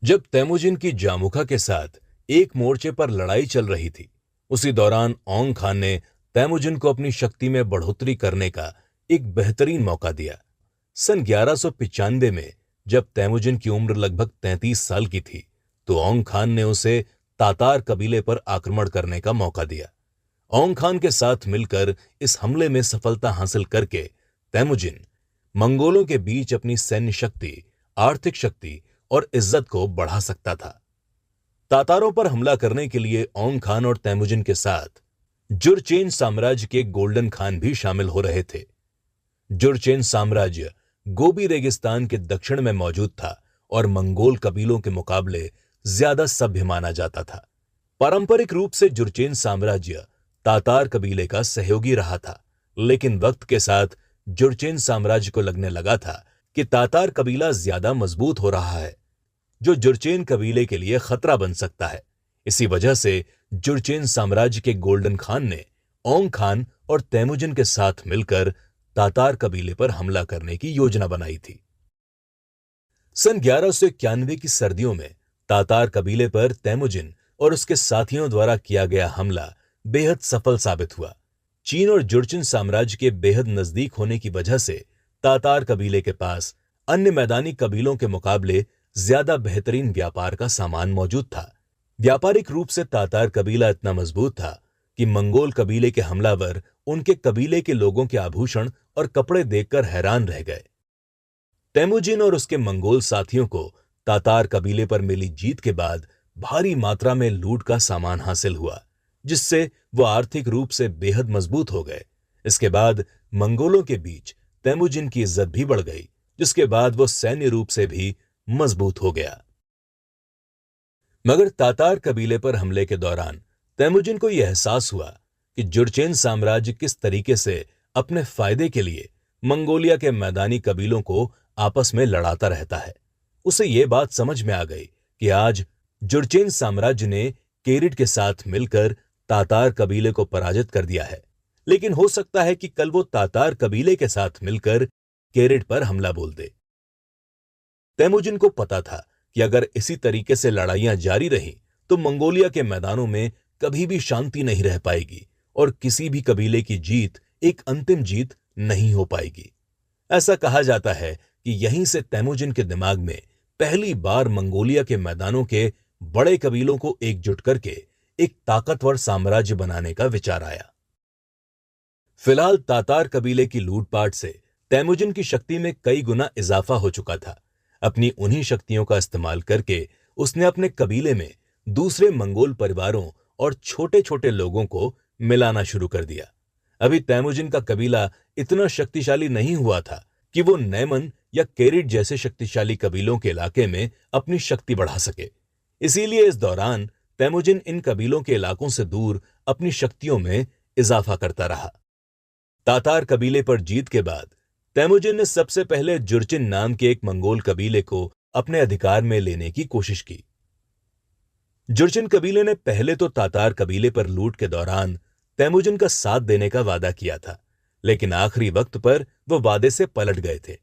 जब तैमुजिन की जामुखा के साथ एक मोर्चे पर लड़ाई चल रही थी, उसी दौरान औंग खान ने तैमुजिन को अपनी शक्ति में बढ़ोतरी करने का एक बेहतरीन मौका दिया। सन 1195 में जब तैमुजिन की उम्र लगभग 33 साल की थी, तो औंग खान ने उसे तातार कबीले पर आक्रमण करने का मौका दिया। औंग खान के साथ मिलकर इस हमले में सफलता हासिल करके तैमुजिन मंगोलों के बीच अपनी सैन्य शक्ति, आर्थिक शक्ति और इज्जत को बढ़ा सकता था। तातारों पर हमला करने के लिए औंग खान और तैमुजिन के साथ जुरचेन साम्राज्य के गोल्डन खान भी शामिल हो रहे थे। जुरचेन साम्राज्य गोबी रेगिस्तान के दक्षिण में मौजूद था और मंगोल कबीलों के मुकाबले ज्यादा सभ्य माना जाता था। पारंपरिक रूप से जुरचेन साम्राज्य तातार कबीले का सहयोगी रहा था, लेकिन वक्त के साथ जुरचेन साम्राज्य को लगने लगा था कि तातार कबीला ज्यादा मजबूत हो रहा है, जो जुरचेन कबीले के लिए खतरा बन सकता है। इसी वजह से जुरचेन साम्राज्य के गोल्डन खान ने औंग खान और तैमुजिन के साथ मिलकर तातार कबीले पर हमला करने की योजना बनाई थी। सन 1191 की सर्दियों में तातार कबीले पर तैमुजिन और उसके साथियों द्वारा किया गया हमला बेहद सफल साबित हुआ। चीन और जुरचिन साम्राज्य के बेहद नजदीक होने की वजह से तातार कबीले के पास अन्य मैदानी कबीलों के मुकाबले ज्यादा बेहतरीन व्यापार का सामान मौजूद था। व्यापारिक रूप से तातार कबीला इतना मजबूत था कि मंगोल कबीले के हमलावर उनके कबीले के लोगों के आभूषण और कपड़े देखकर हैरान रह गए। तैमुजिन और उसके मंगोल साथियों को तातार कबीले पर मिली जीत के बाद भारी मात्रा में लूट का सामान हासिल हुआ, जिससे वो आर्थिक रूप से बेहद मजबूत हो गए। इसके बाद मंगोलों के बीच तैमुजिन की इज्जत भी बढ़ गई, जिसके बाद वो सैन्य रूप से भी मजबूत हो गया। मगर तातार कबीले पर हमले के दौरान तैमुजिन को यह एहसास हुआ कि जुरचेन साम्राज्य किस तरीके से अपने फायदे के लिए मंगोलिया के मैदानी कबीलों को आपस में लड़ाता रहता है। उसे यह बात समझ में आ गई कि आज जुरचेन साम्राज्य ने केरिट के साथ मिलकर तातार कबीले को पराजित कर दिया है, लेकिन हो सकता है कि कल वो तातार कबीले के साथ मिलकर केरिट पर हमला बोल दे। तैमुजिन को पता था कि अगर इसी तरीके से लड़ाइयां जारी रहीं तो मंगोलिया के मैदानों में कभी भी शांति नहीं रह पाएगी और किसी भी कबीले की जीत एक अंतिम जीत नहीं हो पाएगी। ऐसा कहा जाता है कि यहीं से तैमुजिन के दिमाग में पहली बार मंगोलिया के मैदानों के बड़े कबीलों को एकजुट करके एक ताकतवर साम्राज्य बनाने का विचार आया। फिलहाल तातार कबीले की लूटपाट से तैमुजिन की शक्ति में कई गुना इजाफा हो चुका था। अपनी उन्हीं शक्तियों का इस्तेमाल करके उसने अपने कबीले में दूसरे मंगोल परिवारों और छोटे छोटे लोगों को मिलाना शुरू कर दिया। अभी तैमुजिन का कबीला इतना शक्तिशाली नहीं हुआ था कि वो नैमन या केरिट जैसे शक्तिशाली कबीलों के इलाके में अपनी शक्ति बढ़ा सके। इसीलिए इस दौरान तैमुजिन इन कबीलों के इलाकों से दूर अपनी शक्तियों में इजाफा करता रहा। तातार कबीले पर जीत के बाद तैमुजिन ने सबसे पहले जुरचिन नाम के एक मंगोल कबीले को अपने अधिकार में लेने की कोशिश की। जुरचिन कबीले ने पहले तो तातार कबीले पर लूट के दौरान तैमुजिन का साथ देने का वादा किया था, लेकिन आखिरी वक्त पर वो वादे से पलट गए थे।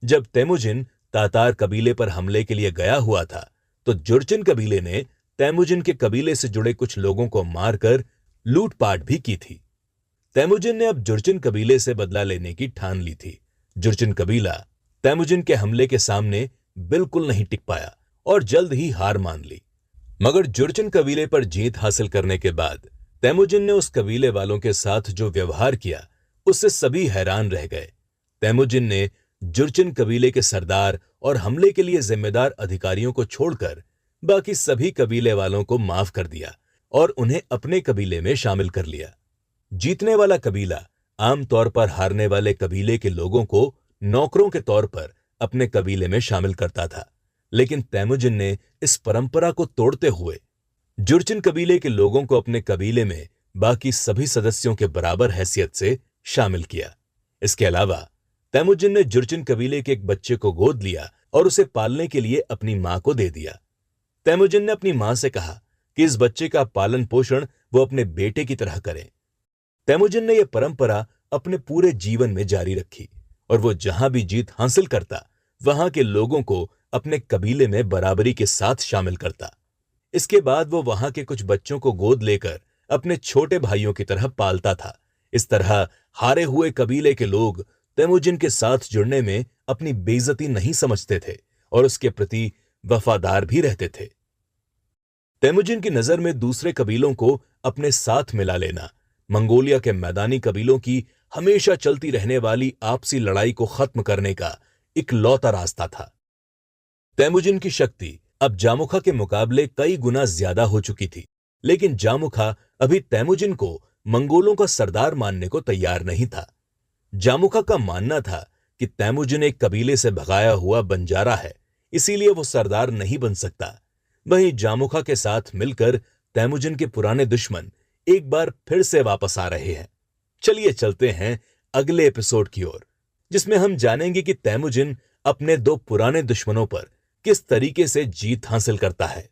जब तैमुजिन तातार कबीले पर हमले के लिए गया हुआ था, तो जुरचिन कबीले ने तैमुजिन के कबीले से जुड़े कुछ लोगों को मारकर लूटपाट भी की थी। तैमुजिन ने अब जुरचिन कबीले से बदला लेने की ठान ली थी। जुरचिन कबीला तैमुजिन के हमले के सामने बिल्कुल नहीं टिक पाया और जल्द ही हार मान ली। मगर जुरचिन कबीले पर जीत हासिल करने के बाद तैमुजिन ने उस कबीले वालों के साथ जो व्यवहार किया, उससे सभी हैरान रह गए। तैमुजिन ने जुरचिन कबीले के सरदार और हमले के लिए जिम्मेदार अधिकारियों को छोड़कर बाकी सभी कबीले वालों को माफ कर दिया और उन्हें अपने कबीले में शामिल कर लिया। जीतने वाला कबीला आमतौर पर हारने वाले कबीले के लोगों को नौकरों के तौर पर अपने कबीले में शामिल करता था, लेकिन तैमुजिन ने इस परंपरा को तोड़ते हुए जुरचिन कबीले के लोगों को अपने कबीले में बाकी सभी सदस्यों के बराबर हैसियत से शामिल किया। इसके अलावा तैमुजिन ने जुरचिन कबीले के एक बच्चे को गोद लिया और उसे पालने के लिए अपनी मां को दे दिया। तैमुजिन ने अपनी मां से कहा कि इस बच्चे का पालन पोषण वो अपने बेटे की तरह करें। तैमुजिन ने यह परंपरा अपने पूरे जीवन में जारी रखी और वो जहां भी जीत हासिल करता, वहां के लोगों को अपने कबीले में बराबरी के साथ शामिल करता। इसके बाद वो वहां के कुछ बच्चों को गोद लेकर अपने छोटे भाइयों की तरह पालता था। इस तरह हारे हुए कबीले के लोग तैमुजिन के साथ जुड़ने में अपनी बेइज्जती नहीं समझते थे और उसके प्रति वफादार भी रहते थे। तैमुजिन की नजर में दूसरे कबीलों को अपने साथ मिला लेना मंगोलिया के मैदानी कबीलों की हमेशा चलती रहने वाली आपसी लड़ाई को खत्म करने का इकलौता रास्ता था। तैमुजिन की शक्ति अब जामुखा के मुकाबले कई गुना ज्यादा हो चुकी थी, लेकिन जामुखा अभी तैमुजिन को मंगोलों का सरदार मानने को तैयार नहीं था। जामुखा का मानना था कि तैमुजिन एक कबीले से भगाया हुआ बंजारा है, इसीलिए वो सरदार नहीं बन सकता। वहीं जामुखा के साथ मिलकर तैमुजिन के पुराने दुश्मन एक बार फिर से वापस आ रहे हैं। चलिए चलते हैं अगले एपिसोड की ओर, जिसमें हम जानेंगे कि तैमुजिन अपने दो पुराने दुश्मनों पर किस तरीके से जीत हासिल करता है।